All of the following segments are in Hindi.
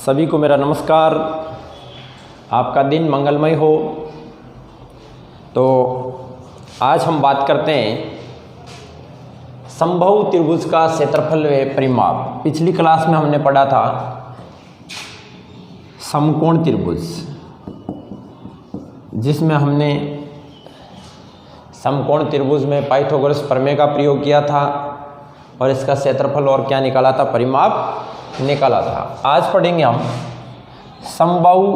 सभी को मेरा नमस्कार। आपका दिन मंगलमय हो। तो आज हम बात करते हैं समबाहु त्रिभुज का क्षेत्रफल व परिमाप। पिछली क्लास में हमने पढ़ा था समकोण त्रिभुज, जिसमें हमने समकोण त्रिभुज में पाइथागोरस प्रमेय का प्रयोग किया था और इसका क्षेत्रफल और क्या निकाला था, परिमाप निकाला था। आज पढ़ेंगे हम समबाहु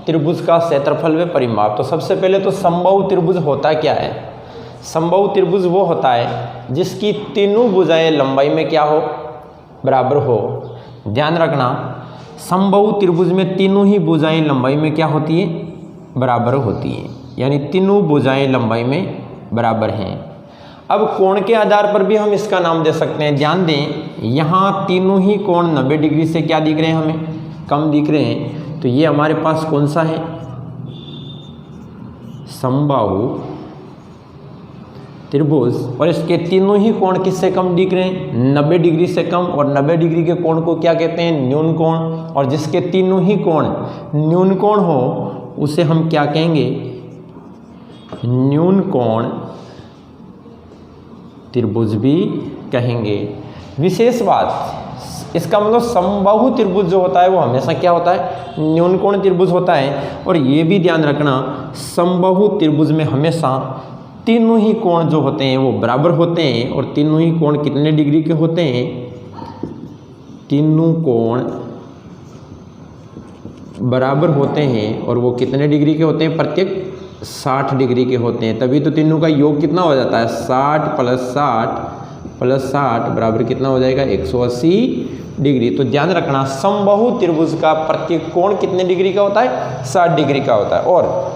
त्रिभुज का क्षेत्रफल व परिमाप। तो सबसे पहले तो समबाहु त्रिभुज होता क्या है? समबाहु त्रिभुज वो होता है जिसकी तीनों भुजाएं लंबाई में क्या हो, बराबर हो। ध्यान रखना, समबाहु त्रिभुज में तीनों ही भुजाएं लंबाई में क्या होती है, बराबर होती हैं, यानी तीनों भुजाएं लंबाई में बराबर हैं। अब कोण के आधार पर भी हम इसका नाम दे सकते हैं। ध्यान दें, यहाँ तीनों ही कोण 90 डिग्री से क्या दिख रहे हैं, हमें कम दिख रहे हैं। तो ये हमारे पास कौन सा है, समबाहु त्रिभुज। और इसके तीनों ही कोण किससे कम दिख रहे हैं, 90 डिग्री से कम। और 90 डिग्री के कोण को क्या कहते हैं, न्यून कोण। और जिसके तीनों ही कोण न्यून कोण हो उसे हम क्या कहेंगे, न्यून कोण त्रिभुज भी कहेंगे। विशेष बात, इसका मतलब समबाहु त्रिभुज जो होता है वो हमेशा क्या होता है, न्यून कोण त्रिभुज होता है। और ये भी ध्यान रखना, समबाहु त्रिभुज में हमेशा तीनों ही कोण जो होते हैं वो बराबर होते हैं। और तीनों ही कोण कितने डिग्री के होते हैं, तीनों कोण बराबर होते हैं। और वो कितने डिग्री के होते हैं, प्रत्येक 60 डिग्री के होते हैं। तभी तो तीनों का योग कितना हो जाता है, 60 प्लस 60 बराबर कितना हो जाएगा, 180 डिग्री। तो ध्यान रखना, समबाहु त्रिभुज का प्रत्येक कोण कितने डिग्री का होता है, 60 डिग्री का होता है। और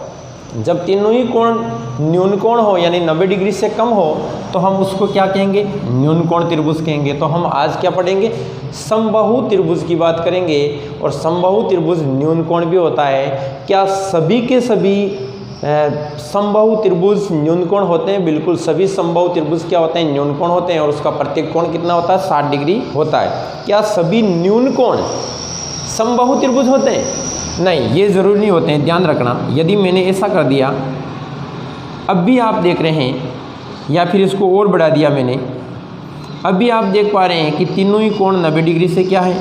जब तीनों ही कोण न्यून कोण हो यानी 90 डिग्री से कम हो तो हम उसको क्या कहेंगे, न्यून कोण त्रिभुज कहेंगे। तो हम आज क्या पढ़ेंगे, समबाहु त्रिभुज की बात करेंगे। और समबाहु त्रिभुज न्यून कोण भी होता है। क्या सभी के सभी समबाहु त्रिभुज न्यून कोण होते हैं? बिल्कुल, सभी समबाहु त्रिभुज क्या होते हैं, न्यून कोण होते हैं। और उसका प्रत्येक कोण कितना होता है, 60 डिग्री होता है। क्या सभी न्यून कोण समबाहु त्रिभुज होते हैं? नहीं, ये ज़रूरी नहीं होते हैं। ध्यान रखना, यदि मैंने ऐसा कर दिया, अब भी आप देख रहे हैं, या फिर इसको और बढ़ा दिया मैंने, अब भी आप देख पा रहे हैं कि तीनों ही कोण 90 डिग्री से क्या है,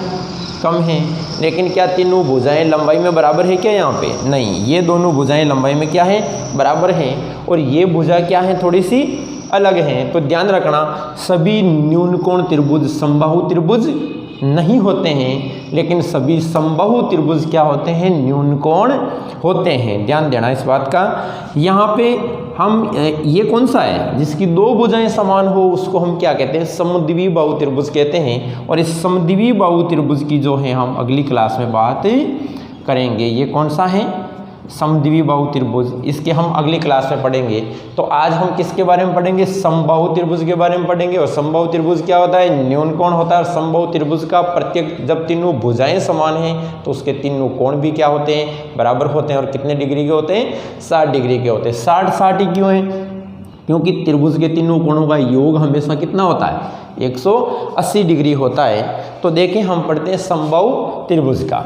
कम है। लेकिन क्या तीनों भुजाएं लंबाई में बराबर है क्या, यहाँ पे नहीं, ये दोनों भुजाएं लंबाई में क्या है, बराबर हैं। और ये भुजा क्या है, थोड़ी सी अलग हैं। तो ध्यान रखना, सभी न्यून कोण त्रिभुज समबाहु त्रिभुज नहीं होते हैं, लेकिन सभी समबाहु त्रिभुज क्या होते हैं, न्यून कोण होते हैं। ध्यान देना इस बात का। यहाँ पे हम ये कौन सा है, जिसकी दो भुजाएं समान हो उसको हम क्या कहते हैं, समद्विबाहु त्रिभुज कहते हैं। और इस समद्विबाहु त्रिभुज की जो है हम अगली क्लास में बात करेंगे। ये कौन सा है, समद्विबाहु त्रिभुज, इसके हम अगली क्लास में पढ़ेंगे। तो आज हम किसके बारे में पढ़ेंगे, समबाहु त्रिभुज के बारे में पढ़ेंगे। और समबाहु त्रिभुज क्या होता है, न्यून कोण होता है। और समबाहु त्रिभुज का प्रत्येक, जब तीनों भुजाएं समान हैं तो उसके तीनों कोण भी क्या होते हैं, बराबर होते हैं। और कितने डिग्री के होते हैं, 60 डिग्री के होते हैं। 60 ही क्यों है, क्योंकि त्रिभुज के तीनों कोणों का योग हमेशा कितना होता है, 180 डिग्री होता है। तो देखें, हम पढ़ते हैं समबाहु त्रिभुज का।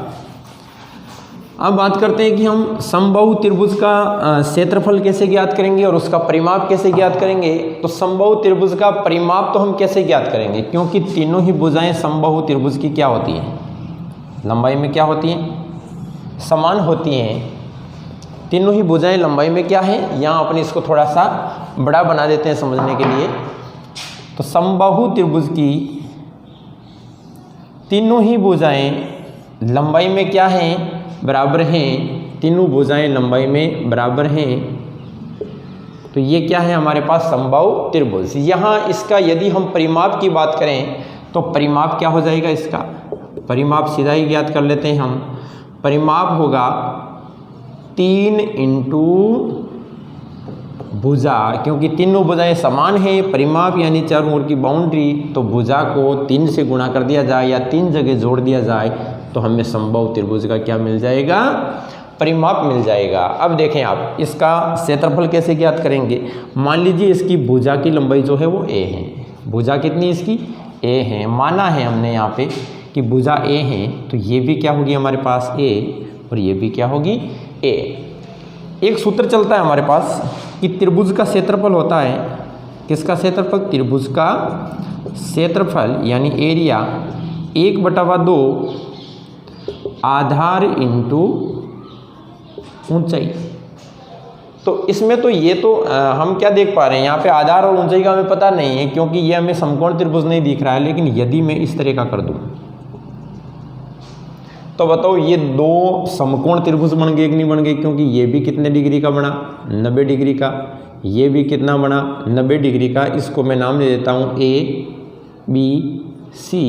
अब बात करते हैं कि हम समबाहु त्रिभुज का क्षेत्रफल कैसे ज्ञात करेंगे और उसका परिमाप कैसे ज्ञात करेंगे। तो समबाहु त्रिभुज का परिमाप तो हम कैसे ज्ञात करेंगे, क्योंकि तीनों ही भुजाएं समबाहु त्रिभुज की क्या होती हैं, लंबाई में क्या होती हैं, समान होती हैं। तीनों ही भुजाएं लंबाई में क्या है, यहाँ अपने इसको थोड़ा सा बड़ा बना देते हैं समझने के लिए। तो समबाहु त्रिभुज की तीनों ही भुजाएं लंबाई में क्या हैं, बराबर हैं। तीनों भुजाएं लंबाई में बराबर हैं। तो ये क्या है, हमारे पास समबाहु त्रिभुज। यहाँ इसका यदि हम परिमाप की बात करें तो परिमाप क्या हो जाएगा, इसका परिमाप सीधा ही ज्ञात कर लेते हैं हम। परिमाप होगा 3 इंटू भुजा, क्योंकि तीनों भुजाएं समान हैं। परिमाप यानी चारों ओर की बाउंड्री, तो भुजा को 3 से गुणा कर दिया जाए या 3 जगह जोड़ दिया जाए तो हमें समबाहु त्रिभुज का क्या मिल जाएगा, परिमाप मिल जाएगा। अब देखें आप, इसका क्षेत्रफल कैसे ज्ञात करेंगे। मान लीजिए इसकी भुजा की लंबाई जो है वो a है। भुजा कितनी इसकी, a है। माना है हमने यहाँ पे कि भुजा ए है तो ये भी क्या होगी हमारे पास ए और ये भी क्या होगी ए। एक सूत्र चलता है हमारे पास कि त्रिभुज का क्षेत्रफल होता है, किसका क्षेत्रफल? त्रिभुज का क्षेत्रफल यानी एरिया 1/2 आधार इंटू ऊंचाई। तो इसमें तो ये तो हम क्या देख पा रहे हैं, यहाँ पे आधार और ऊंचाई का हमें पता नहीं है क्योंकि ये हमें समकोण त्रिभुज नहीं दिख रहा है। लेकिन यदि मैं इस तरह का कर दूं तो बताओ ये दो समकोण त्रिभुज बन गए कि नहीं बन गए? क्योंकि ये भी कितने डिग्री का बना? 90 डिग्री का। ये भी कितना बना? 90 डिग्री का। इसको मैं नाम दे देता हूँ ए बी सी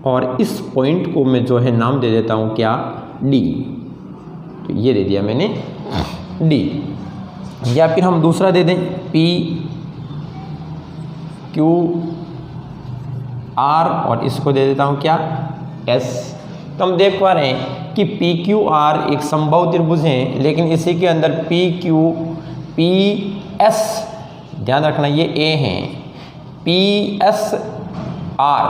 और इस पॉइंट को मैं जो है नाम दे देता हूँ क्या? डी। तो ये दे दिया मैंने डी। या फिर हम दूसरा दे दें पी क्यू आर और इसको दे देता हूँ क्या? एस। तो हम देख पा रहे हैं कि पी क्यू आर एक समबाहु त्रिभुज है, लेकिन इसी के अंदर पी क्यू पी एस, ध्यान रखना ये ए हैं, पी एस आर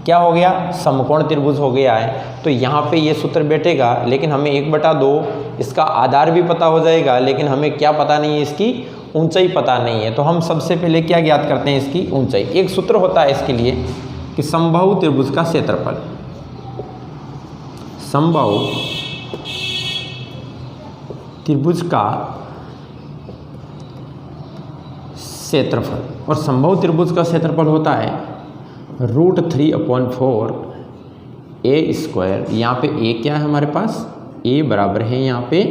क्या हो गया? समकोण त्रिभुज हो गया है। तो यहाँ पे ये सूत्र बैठेगा, लेकिन हमें 1/2 इसका आधार भी पता हो जाएगा, लेकिन हमें क्या पता नहीं है? इसकी ऊंचाई पता नहीं है। तो हम सबसे पहले क्या ज्ञात करते हैं? इसकी ऊंचाई। एक सूत्र होता है इसके लिए कि समबाहु त्रिभुज का क्षेत्रफल, समबाहु त्रिभुज का क्षेत्रफल, और समबाहु त्रिभुज का क्षेत्रफल होता है √3/4 ए स्क्वायर। यहाँ पे ए क्या है हमारे पास? ए बराबर है यहाँ पे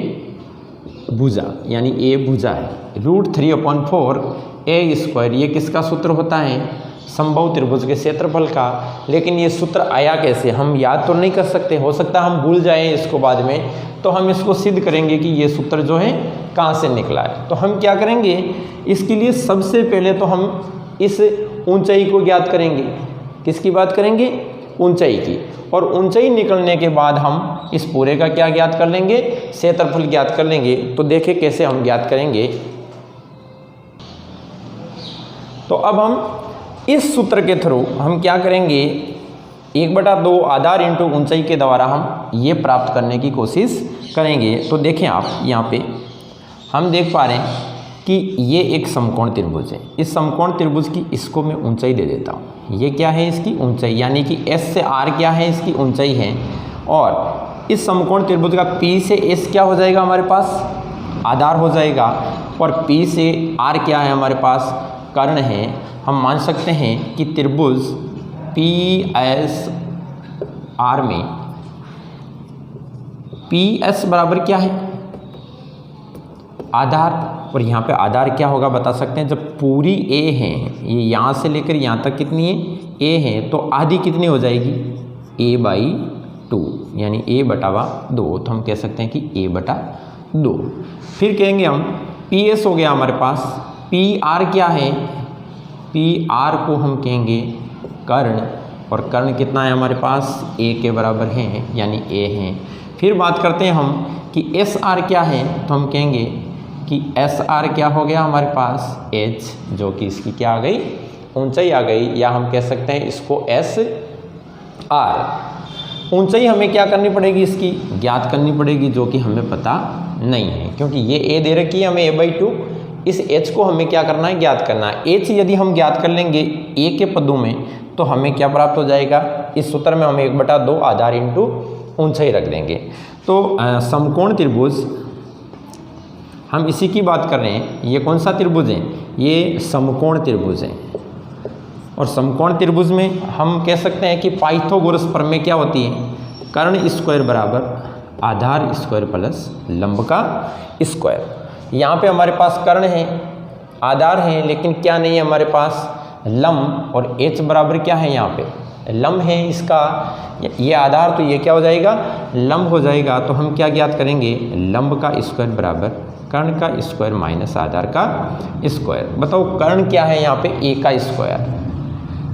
भुजा, यानी ए भुजा है। √3/4 ए स्क्वायर ये किसका सूत्र होता है? समबाहु त्रिभुज के क्षेत्रफल का। लेकिन ये सूत्र आया कैसे? हम याद तो नहीं कर सकते, हो सकता है हम भूल जाएं इसको बाद में। तो हम इसको सिद्ध करेंगे कि ये सूत्र जो है कहाँ से निकला है। तो हम क्या करेंगे? इसके लिए सबसे पहले तो हम इस ऊंचाई को ज्ञात करेंगे। किसकी बात करेंगे? ऊंचाई की। और ऊंचाई निकलने के बाद हम इस पूरे का क्या ज्ञात कर लेंगे? क्षेत्रफल ज्ञात कर लेंगे। तो देखें कैसे हम ज्ञात करेंगे। तो अब हम इस सूत्र के थ्रू हम क्या करेंगे? 1/2 आधार इंटू ऊंचाई के द्वारा हम ये प्राप्त करने की कोशिश करेंगे। तो देखें आप यहाँ पे हम देख पा रहे हैं कि ये एक समकोण त्रिभुज है। इस समकोण त्रिभुज की इसको मैं ऊंचाई दे देता हूँ। ये क्या है? इसकी ऊंचाई, यानी कि S से R क्या है? इसकी ऊंचाई है। और इस समकोण त्रिभुज का P से S क्या हो जाएगा हमारे पास? आधार हो जाएगा। और P से R क्या है हमारे पास? कर्ण है। हम मान सकते हैं कि त्रिभुज पी एस आर में पी एस बराबर क्या है? आधार। और यहाँ पे आधार क्या होगा बता सकते हैं? जब पूरी ए है, ये यहाँ से लेकर यहाँ तक कितनी है? ए है, तो आधी कितनी हो जाएगी? a/2, यानी a/2। तो हम कह सकते हैं कि a/2। फिर कहेंगे हम पी एस हो गया हमारे पास। पी आर क्या है? पी आर को हम कहेंगे कर्ण। और कर्ण कितना है हमारे पास? ए के बराबर है, यानी ए है। फिर बात करते हैं हम कि एस आर क्या है? तो हम कहेंगे कि एस आर क्या हो गया हमारे पास? एच, जो कि इसकी क्या आ गई? ऊंचाई आ गई। या हम कह सकते हैं इसको एस आर। ऊंचाई हमें क्या करनी पड़ेगी? इसकी ज्ञात करनी पड़ेगी, जो कि हमें पता नहीं है, क्योंकि ये ए दे रखी है हमें a/2। इस h को हमें क्या करना है? ज्ञात करना है। h यदि हम ज्ञात कर लेंगे a के पदों में तो हमें क्या प्राप्त हो जाएगा? इस सूत्र में हम 1/2 आधार इंटू ऊंचाई रख देंगे। तो समकोण त्रिभुज हम इसी की बात कर रहे हैं। ये कौन सा त्रिभुज है? ये समकोण त्रिभुज है। और समकोण त्रिभुज में हम कह सकते हैं कि पाइथागोरस प्रमेय क्या होती है? कर्ण स्क्वायर बराबर आधार स्क्वायर प्लस लंब का स्क्वायर। यहाँ पे हमारे पास कर्ण है, आधार है, लेकिन क्या नहीं है हमारे पास? लंब। और h बराबर क्या है? यहाँ पे लंब है इसका, ये आधार, तो ये क्या हो जाएगा? लंब हो जाएगा। तो हम क्या ज्ञात करेंगे? लंब का स्क्वायर बराबर कर्ण का स्क्वायर माइनस आधार का स्क्वायर। बताओ कर्ण क्या है यहाँ पे? a का स्क्वायर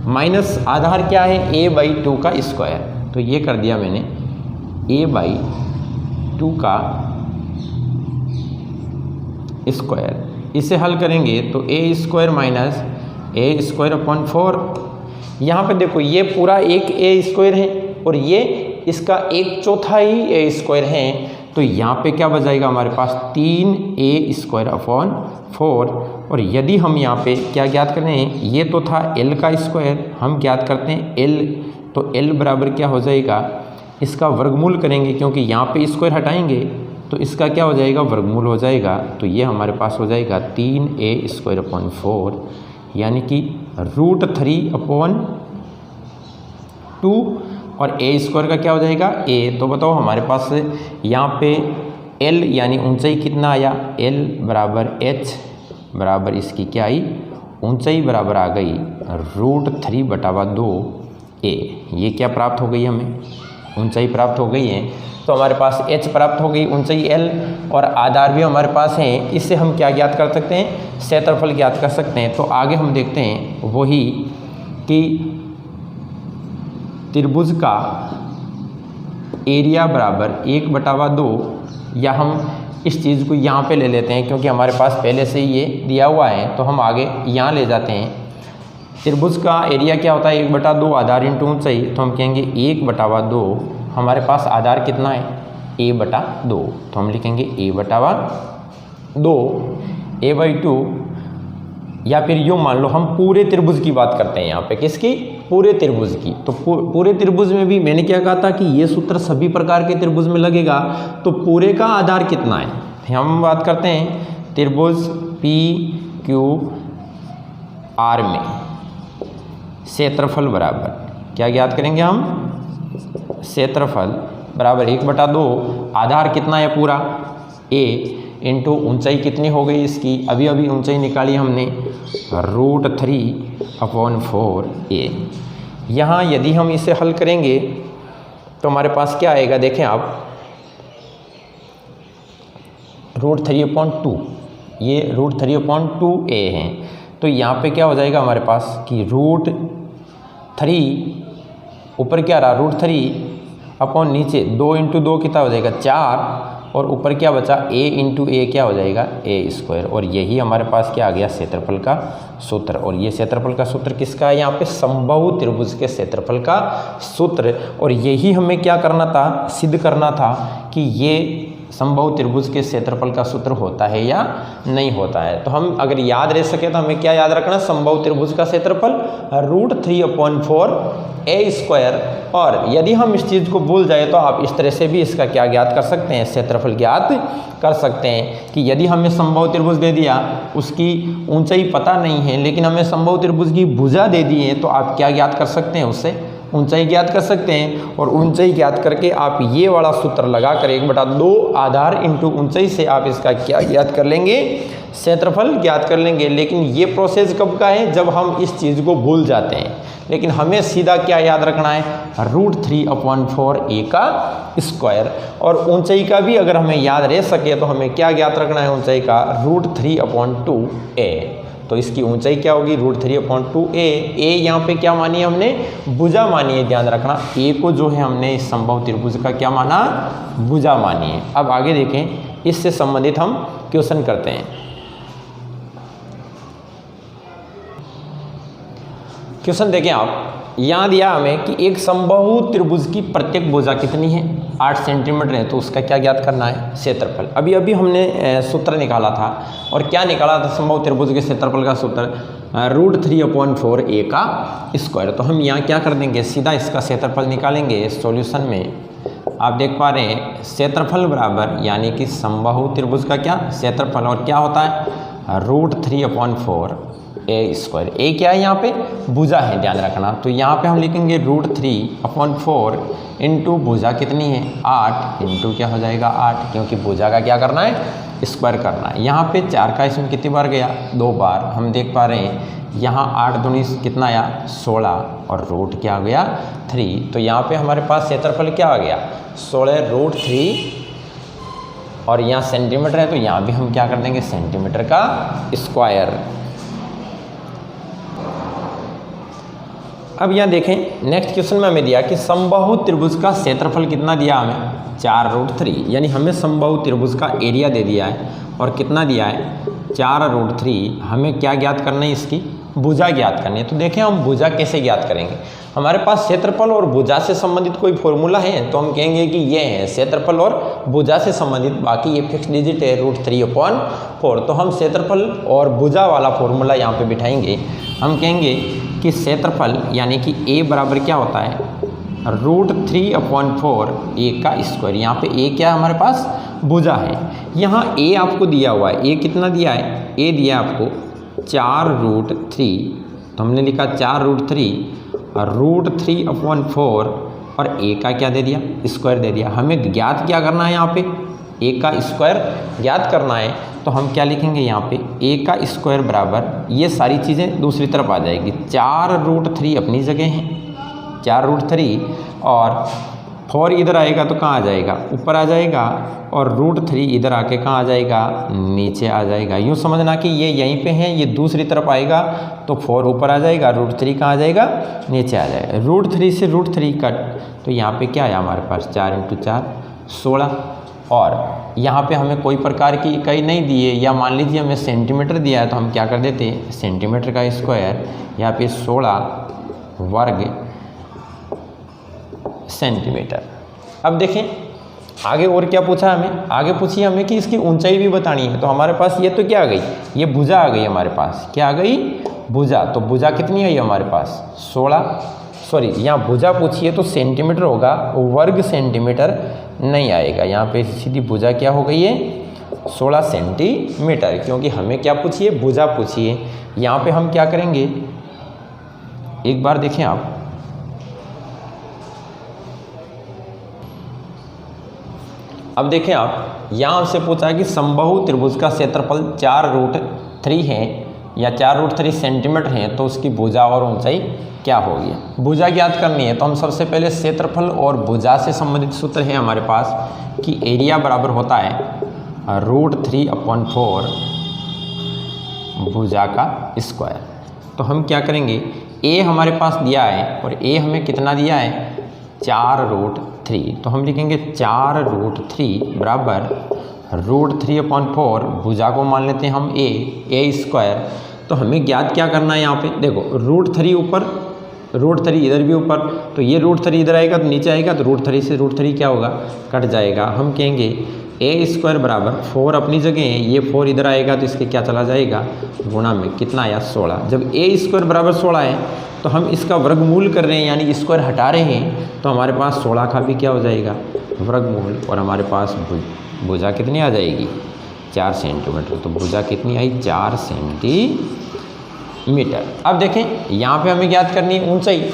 माइनस आधार क्या है? a/2 का स्क्वायर। तो ये कर दिया मैंने a/2 का स्क्वायर। इसे हल करेंगे तो a² माइनस a² अपॉन 4। यहाँ पे देखो ये पूरा एक a² है और ये इसका 1/4 ही ए स्क्वायर है, तो यहाँ पे क्या बच हमारे पास 3a² / 4। और यदि हम यहाँ पे क्या ज्ञात करें, ये तो था l का स्क्वायर, हम ज्ञात करते हैं l, तो l बराबर क्या हो जाएगा, इसका वर्गमूल करेंगे क्योंकि यहाँ पे स्क्वायर हटाएंगे तो इसका क्या हो जाएगा, वर्गमूल हो जाएगा। तो ये हमारे पास हो जाएगा 3a² / 4 यानी कि √3/2 और a² का क्या हो जाएगा a। तो बताओ हमारे पास यहाँ पे l यानी ऊंचाई कितना आया, l बराबर h बराबर इसकी क्या आई, ऊंचाई बराबर आ गई √3/2a। ये क्या प्राप्त हो गई, हमें ऊंचाई प्राप्त हो गई है। तो हमारे पास h प्राप्त हो गई, ऊंचाई l और आधार भी हमारे पास है। इससे हम क्या ज्ञात कर सकते हैं, क्षेत्रफल ज्ञात कर सकते हैं। तो आगे हम देखते हैं वही कि त्रिभुज का एरिया बराबर 1/2, या हम इस चीज़ को यहाँ पे ले लेते हैं क्योंकि हमारे पास पहले से ही ये दिया हुआ है, तो हम आगे यहाँ ले जाते हैं। त्रिभुज का एरिया क्या होता है, 1/2 आधार इंटू ऊंचाई, तो हम कहेंगे 1/2, हमारे पास आधार कितना है a/2, तो हम लिखेंगे a/2 a/2, या फिर यूँ मान लो हम पूरे त्रिभुज की बात करते हैं यहाँ पे, किसकी, पूरे त्रिभुज की। तो पूरे त्रिभुज में भी मैंने क्या कहा था कि ये सूत्र सभी प्रकार के त्रिभुज में लगेगा। तो पूरे का आधार कितना है, हम बात करते हैं त्रिभुज PQR में क्षेत्रफल बराबर क्या ज्ञात करेंगे हम, क्षेत्रफल बराबर 1/2 आधार कितना है पूरा a इंटू ऊंचाई कितनी हो गई इसकी, अभी अभी ऊंचाई निकाली हमने √3/4a। यहाँ यदि हम इसे हल करेंगे तो हमारे पास क्या आएगा, देखें आप √3/2, ये √3/2a है। तो यहाँ पे क्या हो जाएगा हमारे पास कि √3 ऊपर क्या रहा, √3 नीचे 2 इंटू 2 कितना हो जाएगा 4, और ऊपर क्या बचा a इंटू ए क्या हो जाएगा a²। और यही हमारे पास क्या आ गया, क्षेत्रफल का सूत्र। और ये क्षेत्रफल का सूत्र किसका है, यहाँ पे समबाहु त्रिभुज के क्षेत्रफल का सूत्र। और यही हमें क्या करना था, सिद्ध करना था कि ये समबाहु त्रिभुज के क्षेत्रफल का सूत्र होता है या नहीं होता है। तो हम अगर याद रह सके तो हमें क्या याद रखना, समबाहु त्रिभुज का क्षेत्रफल √3/4a²। और यदि हम इस चीज़ को भूल जाए तो आप इस तरह से भी इसका क्या ज्ञात कर सकते हैं, क्षेत्रफल ज्ञात कर सकते हैं कि यदि हमें समबाहु त्रिभुज दे दिया, उसकी ऊंचाई पता नहीं है लेकिन हमें समबाहु त्रिभुज की भुजा दे दी है, तो आप क्या ज्ञात कर सकते हैं, उससे ऊंचाई ज्ञात कर सकते हैं। और ऊंचाई ज्ञात करके आप ये वाला सूत्र लगाकर 1/2 आधार इंटू ऊंचाई से आप इसका क्या ज्ञात कर लेंगे, क्षेत्रफल ज्ञात कर लेंगे। लेकिन ये प्रोसेस कब का है, जब हम इस चीज़ को भूल जाते हैं। लेकिन हमें सीधा क्या याद रखना है, √3/4a का स्क्वायर। और ऊंचाई का भी अगर हमें याद रह सके तो हमें क्या ज्ञात रखना है, ऊंचाई का √3/2a। तो इसकी ऊंचाई क्या होगी, √3/2a। a यहाँ पे क्या मानी है हमने, भुजा मानी है, ध्यान रखना a को जो है हमने इस समबाहु त्रिभुज का क्या माना, भुजा मानी है। अब आगे देखें, इससे संबंधित हम क्वेश्चन करते हैं। क्वेश्चन देखें आप, यहाँ दिया हमें कि एक समबाहु त्रिभुज की प्रत्येक भुजा कितनी है, 8 सेंटीमीटर है, तो उसका क्या ज्ञात करना है, क्षेत्रफल। अभी अभी हमने सूत्र निकाला था, और क्या निकाला था समबाहु त्रिभुज के क्षेत्रफल का सूत्र, √3/4a का स्क्वायर। तो हम यहाँ क्या कर देंगे, सीधा इसका क्षेत्रफल निकालेंगे। सॉल्यूशन में आप देख पा रहे हैं क्षेत्रफल बराबर यानी कि समबाहु त्रिभुज का क्या क्षेत्रफल, और क्या होता है √3/4a²। a क्या है यहाँ पे, भुजा है, ध्यान रखना। तो यहाँ पे हम लिखेंगे √3/4 इंटू भुजा कितनी है 8 इंटू क्या हो जाएगा 8, क्योंकि भुजा का क्या करना है, स्क्वायर करना है। यहाँ पे 4 का इसमें कितनी बार गया, 2 बार। हम देख पा रहे हैं यहाँ 8 दूनी कितना आया 16, और रूट क्या आ गया 3। तो यहाँ पे हमारे पास क्षेत्रफल क्या आ गया 16√3, और यहाँ सेंटीमीटर है तो यहाँ भी हम क्या कर देंगे सेंटीमीटर का स्क्वायर। अब यहाँ देखें नेक्स्ट क्वेश्चन में हमें दिया कि समबाहु त्रिभुज का क्षेत्रफल कितना दिया हमें 4√3, यानी हमें समबाहु त्रिभुज का एरिया दे दिया है और कितना दिया है 4√3। हमें क्या ज्ञात करना है, इसकी भुजा ज्ञात करनी है। तो देखें हम भुजा कैसे ज्ञात करेंगे। हमारे पास क्षेत्रफल और भुजा से संबंधित कोई फॉर्मूला है तो हम कहेंगे कि ये है क्षेत्रफल और भुजा से संबंधित, बाकी ये फिक्स डिजिट है √3/4। तो हम क्षेत्रफल और भुजा वाला फॉर्मूला यहाँ पे बिठाएंगे। हम कहेंगे कि क्षेत्रफल यानी कि a बराबर क्या होता है √3/4 a का स्क्वायर। यहाँ पे a क्या है हमारे पास, भुजा है। यहाँ a आपको दिया हुआ है, a कितना दिया है, a दिया है आपको 4√3, तो हमने लिखा 4√3 √3/4 और a का क्या दे दिया, स्क्वायर दे दिया। हमें ज्ञात क्या करना है, यहाँ पे a का स्क्वायर ज्ञात करना है। तो हम क्या लिखेंगे यहाँ पे, a का स्क्वायर बराबर ये सारी चीज़ें दूसरी तरफ आ जाएगी। 4√3 अपनी जगह है 4√3 और 4 इधर आएगा तो कहाँ आ जाएगा, ऊपर आ जाएगा, और √3 इधर आके कहाँ आ जाएगा, नीचे आ जाएगा। यूँ समझना कि ये यहीं पे है, ये दूसरी तरफ आएगा तो 4 ऊपर आ जाएगा, √3 कहाँ आ जाएगा, नीचे आ जाएगा। √3 से √3 कट, तो यहाँ पे क्या आया हमारे पास 4 × 4 16। और यहाँ पे हमें कोई प्रकार की इकाई नहीं दी है, या मान लीजिए हमें सेंटीमीटर दिया है तो हम क्या कर देते हैं, सेंटीमीटर का स्क्वायर, यहाँ पे 16 वर्ग सेंटीमीटर। अब देखें आगे और क्या पूछा हमें, आगे पूछिए हमें कि इसकी ऊंचाई भी बतानी है। तो हमारे पास ये तो क्या आ गई, ये भुजा आ गई हमारे पास, क्या आ गई, भुजा। तो भुजा कितनी आई हमारे पास 16, सॉरी यहाँ भुजा पूछिए तो सेंटीमीटर होगा, वर्ग सेंटीमीटर नहीं आएगा। यहाँ पे सीधी भुजा क्या हो गई है 16 सेंटीमीटर, क्योंकि हमें क्या पूछिए, भुजा पूछिए। यहाँ पे हम क्या करेंगे, एक बार देखें आप, अब देखें आप, यहाँ से पूछा है कि समबाहु त्रिभुज का क्षेत्रफल 4√3 है या 4√3 सेंटीमीटर है, तो उसकी भुजा और ऊंचाई क्या होगी। भुजा ज्ञात करनी है तो हम सबसे पहले क्षेत्रफल और भुजा से संबंधित सूत्र है हमारे पास कि एरिया बराबर होता है √3/4 भुजा का स्क्वायर। तो हम क्या करेंगे, a हमारे पास दिया है और a हमें कितना दिया है 4√3, तो हम लिखेंगे 4√3 बराबर √3/4, भुजा को मान लेते हैं हम a स्क्वायर। तो हमें ज्ञात क्या करना है, यहाँ पे देखो √3 ऊपर, √3 इधर भी ऊपर, तो ये √3 इधर आएगा तो नीचे आएगा, तो √3 से √3 क्या होगा, कट जाएगा। हम कहेंगे a स्क्वायर बराबर 4 अपनी जगह है, ये 4 इधर आएगा तो इसके क्या चला जाएगा, गुणा में कितना आया 16। जब a स्क्वायर बराबर 16 है तो हम इसका वर्गमूल कर रहे हैं, यानी स्क्वायर हटा रहे हैं, तो हमारे पास 16 का भी क्या हो जाएगा, वर्गमूल, और हमारे पास भुजा कितनी आ जाएगी 4 सेंटीमीटर। तो भुजा कितनी आई 4 सेंटीमीटर। अब देखें यहाँ पे हमें ज्ञात करनी है ऊंचाई।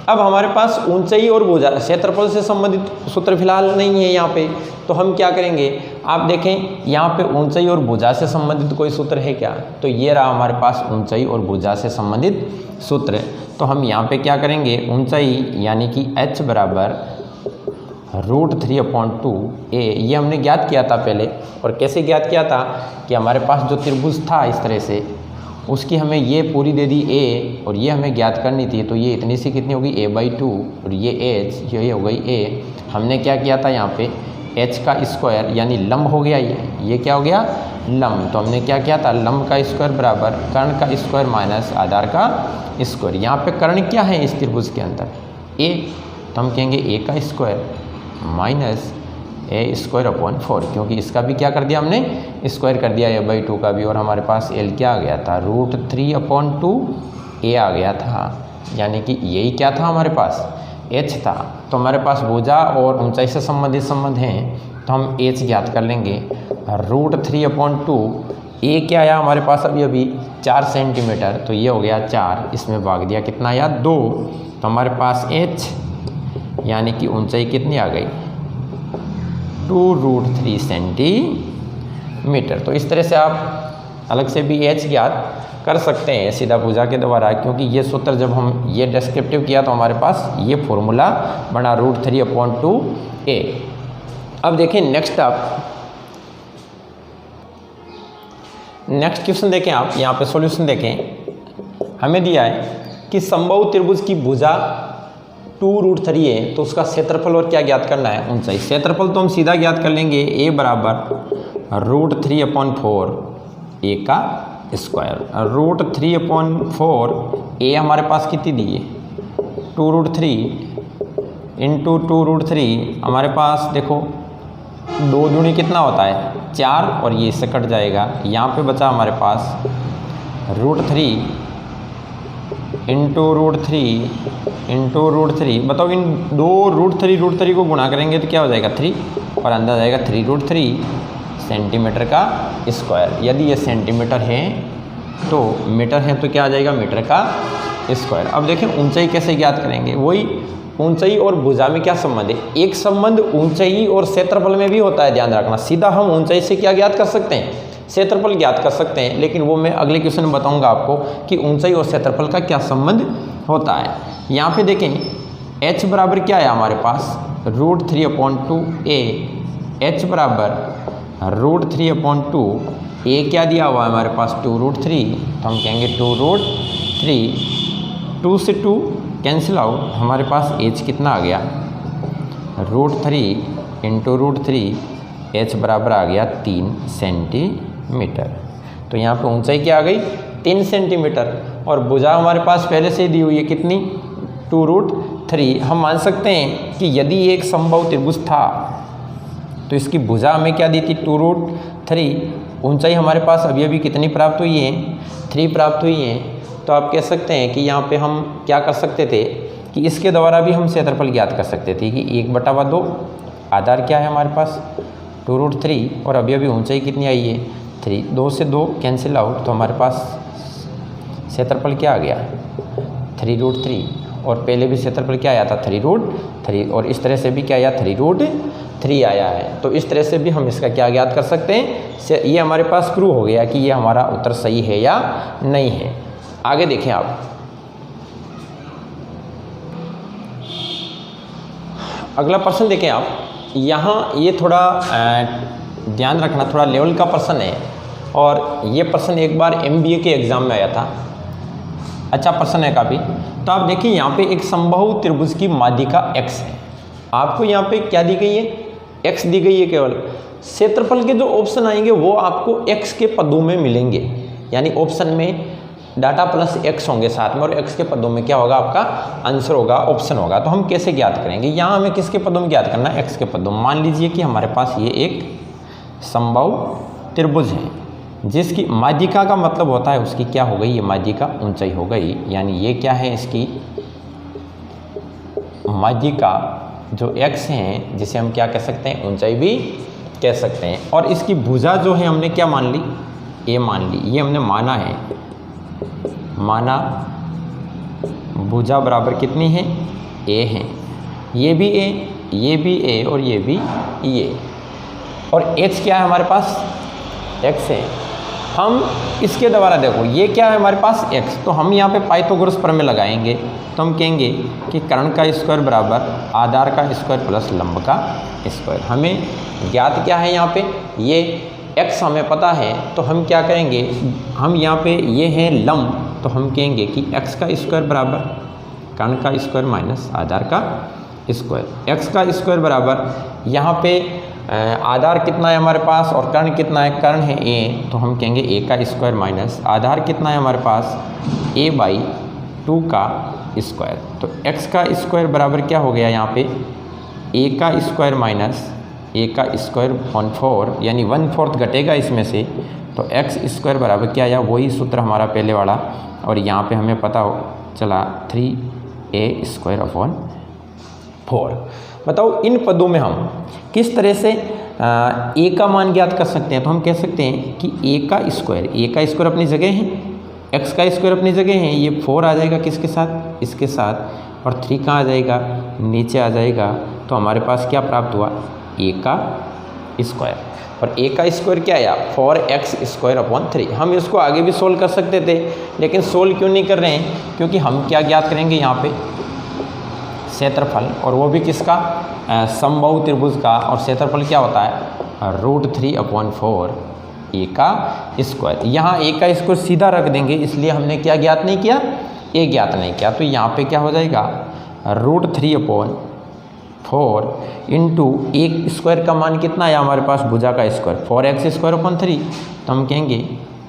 अब हमारे पास ऊंचाई और भुजा क्षेत्रफल से संबंधित सूत्र फिलहाल नहीं है यहाँ पे, तो हम क्या करेंगे, आप देखें यहाँ पे ऊंचाई और भुजा से संबंधित कोई सूत्र है क्या, तो ये रहा हमारे पास ऊंचाई और भुजा से संबंधित सूत्र। तो हम यहाँ पे क्या करेंगे, ऊंचाई यानी कि h बराबर √3/2 a, ये हमने ज्ञात किया था पहले। और कैसे ज्ञात किया था कि हमारे पास जो त्रिभुज था इस तरह से, उसकी हमें ये पूरी दे दी a और ये हमें ज्ञात करनी थी, तो ये इतनी सी कितनी होगी a/2 और ये h, ये हो गई a। हमने क्या किया था यहाँ पे h का स्क्वायर यानी लंब हो गया, ये क्या हो गया लंब। तो हमने क्या किया था, लंब का स्क्वायर बराबर कर्ण का स्क्वायर माइनस आधार का स्क्वायर। यहाँ पे कर्ण क्या है इस त्रिभुज के अंदर a, तो हम कहेंगे a का स्क्वायर माइनस a²/4, क्योंकि इसका भी क्या कर दिया हमने, स्क्वायर कर दिया a/2 का भी। और हमारे पास l क्या आ गया था √3/2 a आ गया था, यानी कि यही क्या था हमारे पास h था। तो हमारे पास भुजा और ऊंचाई से संबंधित संबंध हैं, तो हम h ज्ञात कर लेंगे। √3/2 a क्या आया हमारे पास अभी 4 सेंटीमीटर, तो ये हो गया 4, इसमें भाग दिया कितना आया 2, तो हमारे पास h यानी कि ऊंचाई कितनी आ गई 2√3 सेंटीमीटर। तो इस तरह से आप अलग से भी h ज्ञात कर सकते हैं सीधा भुजा के द्वारा, क्योंकि ये सूत्र जब हम ये डिस्क्रिप्टिव किया तो हमारे पास ये फॉर्मूला बना √3/2 a। अब देखें नेक्स्ट क्वेश्चन देखें आप, यहाँ पे सॉल्यूशन देखें। हमें दिया है कि समबाहु त्रिभुज की भुजा 2√3 है, तो उसका क्षेत्रफल और क्या ज्ञात करना है, ऊंचाई। क्षेत्रफल तो हम सीधा ज्ञात कर लेंगे, a बराबर √3/4 a का स्क्वायर। √3/4 ए हमारे पास कितनी दी है 2√3 इंटू 2√3 हमारे पास देखो 2 दूनी कितना होता है 4 और ये इससे कट जाएगा। यहाँ पे बचा हमारे पास √3 इंटू √3 बताओ इन दो √3 को गुणा करेंगे तो क्या हो जाएगा 3 और अंदर जाएगा 3√3 सेंटीमीटर का स्क्वायर। यदि ये सेंटीमीटर है तो मीटर है तो क्या आ जाएगा मीटर का स्क्वायर। अब देखें ऊंचाई कैसे ज्ञात करेंगे, वही ऊंचाई और भुजा में क्या संबंध है, एक संबंध ऊंचाई और क्षेत्रफल में भी होता है, ध्यान रखना। सीधा हम ऊंचाई से क्या ज्ञात कर सकते हैं क्षेत्रफल ज्ञात कर सकते हैं, लेकिन वो मैं अगले क्वेश्चन में बताऊंगा आपको कि ऊंचाई और क्षेत्रफल का क्या संबंध होता है। यहाँ पे देखें h बराबर क्या है हमारे पास √3/2a, h बराबर √3/2 a क्या दिया हुआ है हमारे पास 2√3, तो हम कहेंगे 2√3, 2 से 2 कैंसिल आउट, हमारे पास h कितना आ गया √3 इंटू √3, h बराबर आ गया 3 सेंटीमीटर। तो यहाँ पे ऊंचाई क्या आ गई 3 सेंटीमीटर और भुजा हमारे पास पहले से ही दी हुई है कितनी 2√3। हम मान सकते हैं कि यदि एक समबाहु त्रिभुज था तो इसकी भुजा हमें क्या दी थी 2√3, ऊंचाई हमारे पास अभी अभी कितनी प्राप्त हुई है 3 प्राप्त हुई है। तो आप कह सकते हैं कि यहाँ पे हम क्या कर सकते थे कि इसके द्वारा भी हम क्षेत्रफल ज्ञात कर सकते थे कि 1/2 आधार क्या है हमारे पास 2√3 और अभी अभी ऊंचाई कितनी आई है 3, 2 से 2 कैंसिल आउट, तो हमारे पास क्षेत्रफल क्या आ गया 3√3 और पहले भी क्षेत्रफल क्या आया था 3√3 और इस तरह से भी क्या आया 3√3 आया है। तो इस तरह से भी हम इसका क्या ज्ञात कर सकते हैं, ये हमारे पास प्रूव हो गया कि ये हमारा उत्तर सही है या नहीं है। आगे देखें आप, अगला प्रश्न देखें आप। यहाँ ये थोड़ा ध्यान रखना, थोड़ा लेवल का प्रश्न है और ये प्रश्न एक बार MBA के एग्ज़ाम में आया था, अच्छा प्रश्न है काफ़ी। तो आप देखिए यहाँ पे एक समबाहु त्रिभुज की माध्यिका x है, आपको यहाँ पे क्या दी गई है x दी गई है केवल। क्षेत्रफल के जो ऑप्शन आएंगे वो आपको x के पदों में मिलेंगे, यानी ऑप्शन में डाटा प्लस x होंगे साथ में और x के पदों में क्या होगा आपका आंसर होगा ऑप्शन होगा। तो हम कैसे ज्ञात करेंगे, यहाँ हमें किसके पदों में ज्ञात करना है x के पदों में। मान लीजिए कि हमारे पास ये एक समबाहु त्रिभुज है जिसकी माध्यिका का मतलब होता है उसकी क्या हो गई, ये माध्यिका ऊंचाई हो गई, यानी ये क्या है इसकी माध्यिका जो x है जिसे हम क्या कह सकते हैं ऊंचाई भी कह सकते हैं। और इसकी भुजा जो है हमने क्या मान ली a मान ली, ये हमने माना है, माना भुजा बराबर कितनी है a है, ये भी a, ये भी a और ये भी a और h क्या है हमारे पास x है। हम इसके द्वारा देखो ये क्या है हमारे पास x, तो हम यहाँ पे पाइथागोरस प्रमेय लगाएंगे तो हम कहेंगे कि कर्ण का स्क्वायर बराबर आधार का स्क्वायर प्लस लंब का स्क्वायर। हमें ज्ञात क्या है यहाँ पे ये x हमें पता है, तो हम क्या करेंगे, हम यहाँ पे ये है लंब, तो हम कहेंगे कि x का स्क्वायर बराबर कर्ण का स्क्वायर माइनस आधार का स्क्वायर। x का स्क्वायर बराबर यहाँ पे आधार कितना है हमारे पास और कर्ण कितना है, कर्ण है a, तो हम कहेंगे a का स्क्वायर माइनस आधार कितना है हमारे पास a/2 का स्क्वायर। तो x का स्क्वायर बराबर क्या हो गया यहाँ पे a का स्क्वायर माइनस a का स्क्वायर 1/4 यानी 1/4 घटेगा इसमें से, तो x स्क्वायर बराबर क्या आया वही सूत्र हमारा पहले वाला, और यहाँ पे हमें पता हो चला 3a²/4। बताओ इन पदों में हम किस तरह से a का मान ज्ञात कर सकते हैं। तो हम कह सकते हैं कि a का स्क्वायर अपनी जगह है, x का स्क्वायर अपनी जगह है, ये 4 आ जाएगा किसके साथ इसके साथ, और 3 कहाँ आ जाएगा नीचे आ जाएगा। तो हमारे पास क्या प्राप्त हुआ a का स्क्वायर, और a का स्क्वायर क्या आया 4x²/3। हम इसको आगे भी सोल्व कर सकते थे लेकिन सोल्व क्यों नहीं कर रहे हैं, क्योंकि हम क्या ज्ञात करेंगे यहाँ पे क्षेत्रफल, और वो भी किसका समबाहु त्रिभुज का, और क्षेत्रफल क्या होता है √3/4 a का स्क्वायर। यहाँ a का स्क्वायर सीधा रख देंगे, इसलिए हमने क्या ज्ञात नहीं किया a ज्ञात नहीं किया। तो यहाँ पे क्या हो जाएगा √3/4 इंटू a स्क्वायर का मान कितना आया हमारे पास भुजा का स्क्वायर 4x²/3, तो हम कहेंगे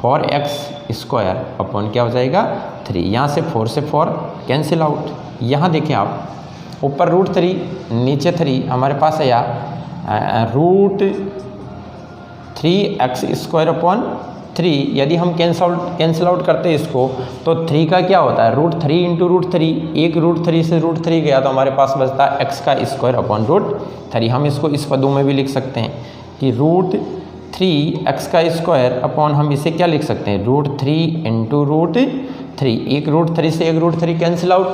4x² अपॉन क्या हो जाएगा 3। यहाँ से 4 से 4 कैंसिल आउट। यहाँ देखें आप, ऊपर √3 नीचे 3, हमारे पास आया √3x² अपॉन 3। यदि हम कैंसिल आउट करते हैं इसको तो 3 का क्या होता है √3 इंटू √3, एक √3 से √3 गया तो हमारे पास बचता है x² अपॉन √3। हम इसको इस पदों में भी लिख सकते हैं कि √3x² अपॉन, हम इसे क्या लिख सकते हैं √3 इंटू √3, एक √3 से एक √3 कैंसिल आउट,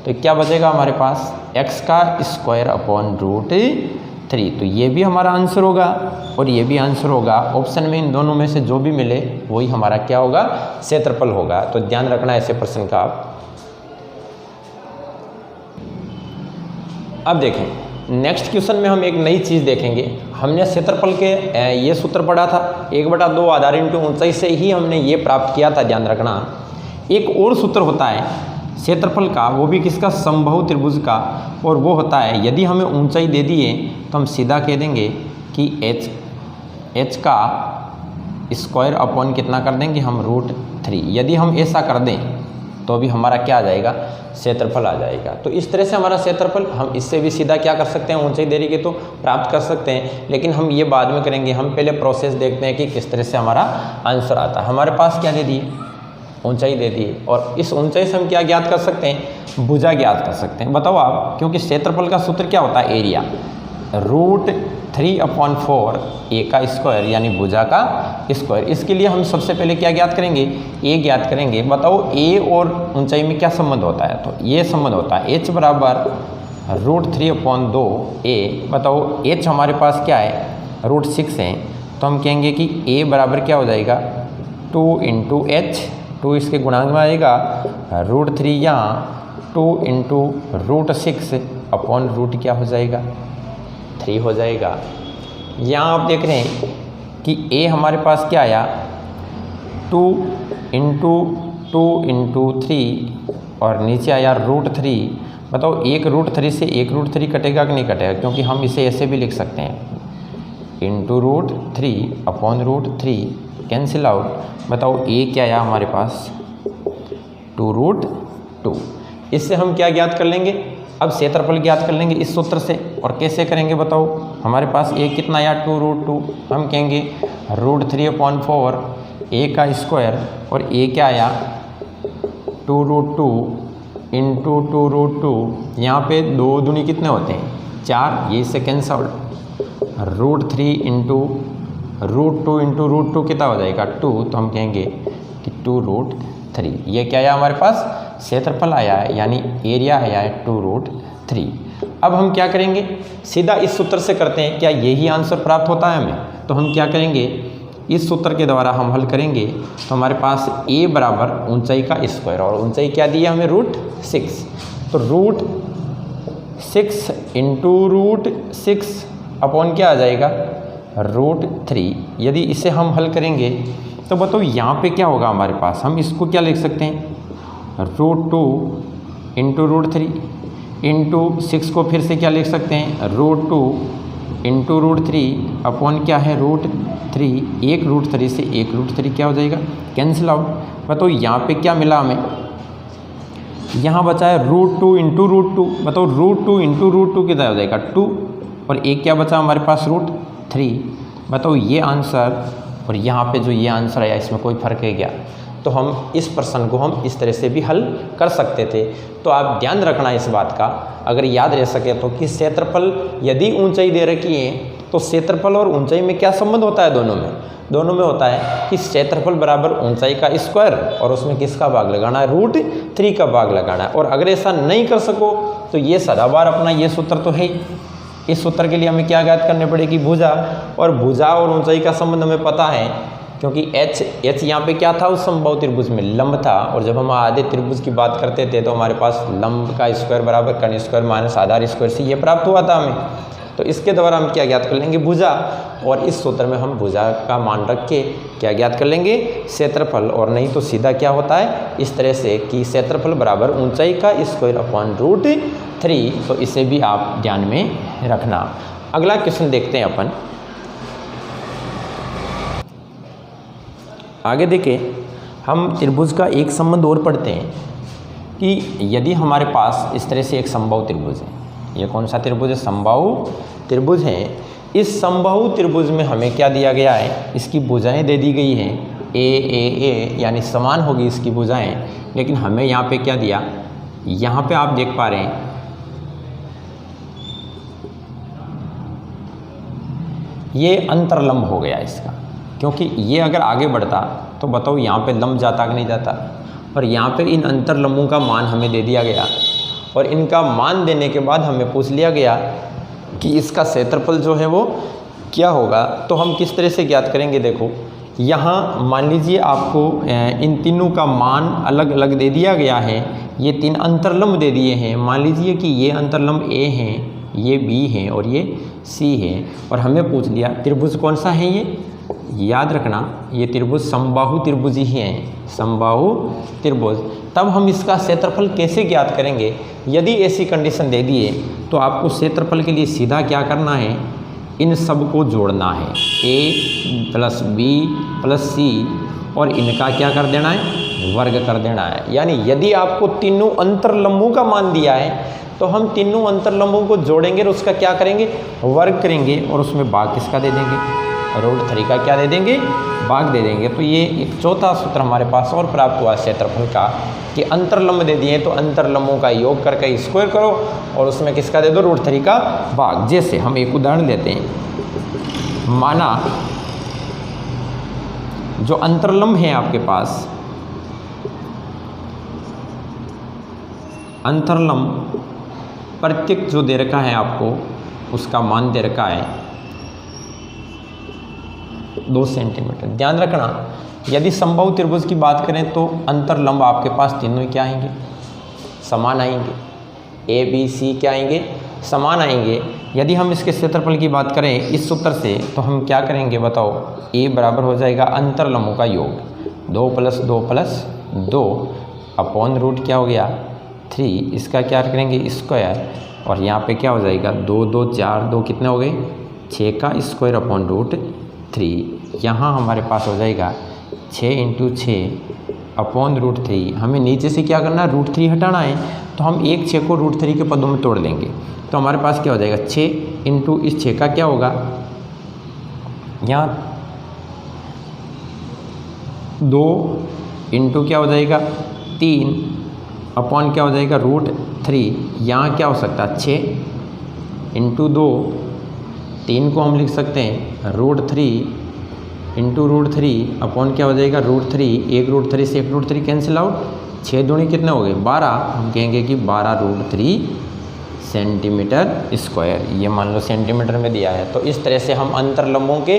तो क्या बचेगा हमारे पास x² अपॉन √3। तो ये भी हमारा आंसर होगा और ये भी आंसर होगा। ऑप्शन में इन दोनों में से जो भी मिले वही हमारा क्या होगा क्षेत्रफल होगा। तो ध्यान रखना ऐसे प्रश्न का आप। अब देखें नेक्स्ट क्वेश्चन में हम एक नई चीज़ देखेंगे। हमने क्षेत्रफल के ये सूत्र पढ़ा था 1/2 आधार इंटू ऊंचाई से ही हमने ये प्राप्त किया था। ध्यान रखना एक और सूत्र होता है क्षेत्रफल का, वो भी किसका समबाहु त्रिभुज का, और वो होता है यदि हमें ऊंचाई दे दिए तो हम सीधा कह देंगे कि h का स्क्वायर अपॉन कितना कर देंगे हम √3। यदि हम ऐसा कर दें तो भी हमारा क्या आ जाएगा क्षेत्रफल आ जाएगा। तो इस तरह से हमारा क्षेत्रफल, हम इससे भी सीधा क्या कर सकते हैं ऊंचाई दे रही है तो प्राप्त कर सकते हैं, लेकिन हम ये बाद में करेंगे। हम पहले प्रोसेस देखते हैं कि किस तरह से हमारा आंसर आता है। हमारे पास क्या दे दिए ऊंचाई दे दी, और इस ऊंचाई से हम क्या ज्ञात कर सकते हैं भुजा ज्ञात कर सकते हैं। बताओ आप, क्योंकि क्षेत्रफल का सूत्र क्या होता है एरिया, √3/4 a का स्क्वायर यानी भुजा का स्क्वायर। इसके लिए हम सबसे पहले क्या ज्ञात करेंगे a ज्ञात करेंगे। बताओ a और ऊंचाई में क्या संबंध होता है, तो ये संबंध होता है h बराबर √3/2a। बताओ h हमारे पास क्या है √6 है, तो हम कहेंगे कि a बराबर क्या हो जाएगा 2 इंटू h, 2 इसके गुणांक में आएगा √3 यहाँ 2 इंटू √6 अपॉन रूट क्या हो जाएगा 3 हो जाएगा। यहाँ आप देख रहे हैं कि a हमारे पास क्या आया 2 इंटू 3 और नीचे आया √3। बताओ एक √3 से एक √3 कटेगा कि नहीं कटेगा, क्योंकि हम इसे ऐसे भी लिख सकते हैं इंटू √3 अपॉन √3 कैंसिल आउट। बताओ a क्या आया हमारे पास 2√2। इससे हम क्या ज्ञात कर लेंगे, अब क्षेत्रफल ज्ञात कर लेंगे इस सूत्र से। और कैसे करेंगे बताओ, हमारे पास a कितना आया 2√2, हम कहेंगे √3/4 a का स्क्वायर, और a क्या आया 2√2 इंटू 2√2। यहाँ पे 2 दूनी कितने होते हैं 4, ये इससे कैंसल √3 इंटू √2 इंटू √2 कितना हो जाएगा 2, तो हम कहेंगे कि 2√3। ये क्या आया हमारे पास क्षेत्रफल आया है, यानी एरिया आया है 2√3। अब हम क्या करेंगे सीधा इस सूत्र से करते हैं, क्या यही आंसर प्राप्त होता है हमें, तो हम क्या करेंगे इस सूत्र के द्वारा हम हल करेंगे। तो हमारे पास a बराबर ऊंचाई का स्क्वायर, और ऊंचाई क्या दी है हमें √6, तो √6 इंटू √6 अपॉन क्या आ जाएगा √3। यदि इसे हम हल करेंगे तो बताओ यहाँ पे क्या होगा हमारे पास, हम इसको क्या लिख सकते हैं √2 इंटू √3 इंटू 6 को फिर से क्या लिख सकते हैं √2 इंटू √3 अपॉन क्या है √3। एक √3 से एक √3 क्या हो जाएगा कैंसिल आउट। बताओ यहाँ पे क्या मिला हमें, यहाँ बचा है √2 इंटू √2। बताओ √2 इंटू √2 कितना हो जाएगा 2, और एक क्या बचा हमारे पास √3। बताओ ये आंसर और यहाँ पे जो ये आंसर आया इसमें कोई फ़र्क है क्या, तो हम इस प्रश्न को हम इस तरह से भी हल कर सकते थे। तो आप ध्यान रखना इस बात का, अगर याद रह सके तो, कि क्षेत्रफल यदि ऊंचाई दे रखी है तो क्षेत्रफल और ऊंचाई में क्या संबंध होता है, दोनों में होता है कि क्षेत्रफल बराबर ऊंचाई का स्क्वायर, और उसमें किसका भाग लगाना है √3 का भाग लगाना है। और अगर ऐसा नहीं कर सको तो ये सदाबहार अपना ये सूत्र तो है ही। इस सूत्र के लिए हमें क्या ज्ञात करने पड़ेगी भुजा, और भुजा और ऊंचाई का संबंध हमें पता है, क्योंकि h यहाँ पे क्या था उस समबाहु त्रिभुज में लंब था, और जब हम आधे त्रिभुज की बात करते थे तो हमारे पास लंब का स्क्वायर बराबर कर्ण स्क्वायर माइनस आधार स्क्वायर से ये प्राप्त हुआ था हमें। तो इसके द्वारा हम क्या ज्ञात कर लेंगे भुजा, और इस सूत्र में हम भुजा का मान रख के क्या ज्ञात कर लेंगे क्षेत्रफल। और नहीं तो सीधा क्या होता है इस तरह से कि क्षेत्रफल बराबर ऊंचाई का स्क्वायर अपॉन √3। तो इसे भी आप ध्यान में रखना। अगला क्वेश्चन देखते हैं अपन। आगे देखें, हम त्रिभुज का एक संबंध और पढ़ते हैं कि यदि हमारे पास इस तरह से एक समबाहु त्रिभुज है, ये कौन सा त्रिभुज है? समबाहु त्रिभुज है। इस समबाहु त्रिभुज में हमें क्या दिया गया है? इसकी भुजाएं दे दी गई हैं ए यानी समान होगी इसकी भुजाएं, लेकिन हमें यहाँ पे क्या दिया? यहाँ पे आप देख पा रहे हैं ये अंतरलंब हो गया इसका, क्योंकि ये अगर आगे बढ़ता तो बताओ यहाँ पे लंब जाता कि नहीं जाता, और यहाँ पे इन अंतरलंबों का मान हमें दे दिया गया, और इनका मान देने के बाद हमें पूछ लिया गया कि इसका क्षेत्रफल जो है वो क्या होगा। तो हम किस तरह से ज्ञात करेंगे? देखो, यहाँ मान लीजिए आपको इन तीनों का मान अलग अलग दे दिया गया है, ये तीन अंतरलंब दे दिए हैं। मान लीजिए कि ये अंतरलंब ए हैं, ये बी हैं और ये सी है, और हमें पूछ लिया त्रिभुज कौन सा है ये? याद रखना ये त्रिभुज समबाहु त्रिभुज ही हैं, समबाहु त्रिभुज। तब हम इसका क्षेत्रफल कैसे ज्ञात करेंगे? यदि ऐसी कंडीशन दे दिए तो आपको क्षेत्रफल के लिए सीधा क्या करना है? इन सब को जोड़ना है, ए प्लस बी प्लस सी, और इनका क्या कर देना है? वर्ग कर देना है। यानी यदि आपको तीनों अंतरलंबों का मान दिया है तो हम तीनों अंतरलंबों को जोड़ेंगे और उसका क्या करेंगे? वर्ग करेंगे, और उसमें भाग किसका दे देंगे? √3 का क्या दे देंगे? भाग दे देंगे। तो ये एक चौथा सूत्र हमारे पास और प्राप्त हुआ क्षेत्रफल का कि अंतरलंब दे दिए तो अंतरलंबों का योग करके स्क्वायर करो और उसमें किसका दे दो? √3 का भाग। जैसे हम एक उदाहरण लेते हैं, माना जो अंतरलंब है आपके पास, अंतरलंब प्रत्येक जो दे रखा है आपको उसका मान दे रखा है 2 सेंटीमीटर। ध्यान रखना, यदि समबाहु त्रिभुज की बात करें तो अंतरलंब आपके पास तीनों ही क्या आएंगे? समान आएंगे। ए बी सी क्या आएंगे? समान आएंगे। यदि हम इसके क्षेत्रफल की बात करें इस सूत्र से तो हम क्या करेंगे बताओ? ए बराबर हो जाएगा अंतरलंबों का योग, 2 + 2 + 2 अपॉन रूट क्या हो गया? 3। इसका क्या करेंगे? स्क्वायर, और यहाँ पे क्या हो जाएगा? 2 2 4 2 कितने हो गए? 6 का स्क्वायर अपॉन √3। यहाँ हमारे पास हो जाएगा 6 × 6 अपॉन √3। हमें नीचे से क्या करना है? √3 हटाना है, तो हम एक 6 को √3 के पदों में तोड़ लेंगे। तो हमारे पास क्या हो जाएगा? 6 × इस 6 का क्या होगा? यहाँ 2 × क्या हो जाएगा? 3 अपॉन क्या हो जाएगा? √3। यहाँ क्या हो सकता है? 6 × 2, 3 को हम लिख सकते हैं √3 × √3 अपॉन क्या हो जाएगा? √3। एक √3 से एक √3 कैंसिल आउट, 6 दूनी कितने हो गए? 12। हम कहेंगे कि 12 √3 सेंटीमीटर स्क्वायर। ये मान लो सेंटीमीटर में दिया है। तो इस तरह से हम अंतरलंबों के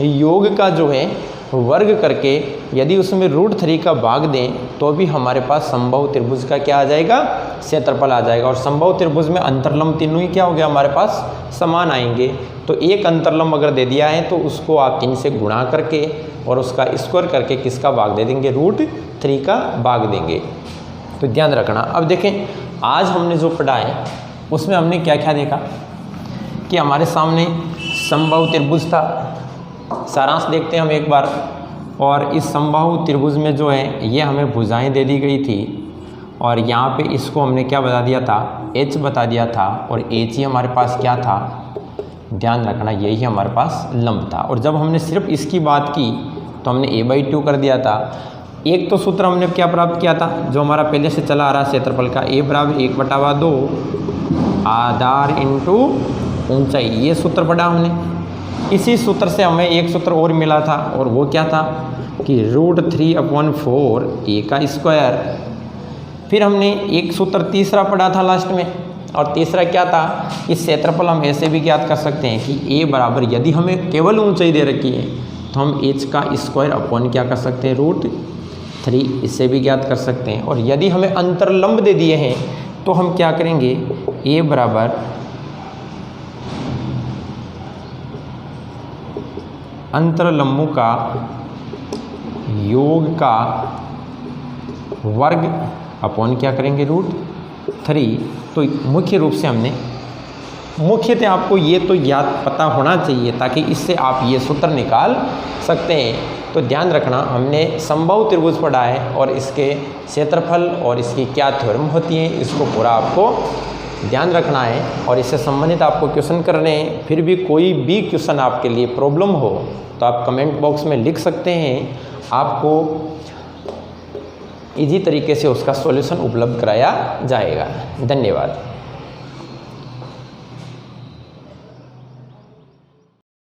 योग का जो है वर्ग करके यदि उसमें √3 का भाग दें तो भी हमारे पास समबाहु त्रिभुज का क्या आ जाएगा? क्षेत्रफल आ जाएगा। और समबाहु त्रिभुज में अंतरलंब तीनों ही क्या हो गया? हमारे पास समान आएंगे। तो एक अंतरलंब अगर दे दिया है तो उसको आप 3 से गुणा करके और उसका स्क्वायर करके किसका भाग दे देंगे? √3 का भाग देंगे। तो ध्यान रखना। अब देखें, आज हमने जो पढ़ा है उसमें हमने क्या क्या देखा कि हमारे सामने समबाहु त्रिभुज था। सारांश देखते हैं हम एक बार। और इस समबाहु त्रिभुज में जो है ये हमें भुजाएं दे दी गई थी, और यहाँ पे इसको हमने क्या बता दिया था? H बता दिया था, और H ही हमारे पास क्या था? ध्यान रखना, यही हमारे पास लंब था। और जब हमने सिर्फ इसकी बात की तो हमने a/2 कर दिया था। एक तो सूत्र हमने क्या प्राप्त किया था जो हमारा पहले से चला आ रहा है क्षेत्रफल का, a = 1/2 आधार × ऊंचाई। ये सूत्र पढ़ा हमने। इसी सूत्र से हमें एक सूत्र और मिला था, और वो क्या था कि √3/4 a का स्क्वायर। फिर हमने एक सूत्र तीसरा पढ़ा था लास्ट में, और तीसरा क्या था? इस क्षेत्रफल हम ऐसे भी ज्ञात कर सकते हैं कि a बराबर, यदि हमें केवल ऊंचाई दे रखी है तो हम h का स्क्वायर अपॉन क्या कर सकते हैं? √3। इससे भी ज्ञात कर सकते हैं। और यदि हमें अंतरलंब दे दिए हैं तो हम क्या करेंगे? a बराबर अंतरलंबों का योग का वर्ग अपॉन क्या करेंगे? √3। तो मुख्य रूप से हमने मुख्यतः आपको ये तो याद पता होना चाहिए ताकि इससे आप ये सूत्र निकाल सकते हैं। तो ध्यान रखना, हमने समबाहु त्रिभुज पढ़ा है और इसके क्षेत्रफल और इसकी क्या थ्योरम होती है, इसको पूरा आपको ध्यान रखना है। और इससे संबंधित आपको क्वेश्चन करने हैं। फिर भी कोई भी क्वेश्चन आपके लिए प्रॉब्लम हो तो आप कमेंट बॉक्स में लिख सकते हैं, आपको इजी तरीके से उसका सॉल्यूशन उपलब्ध कराया जाएगा। धन्यवाद।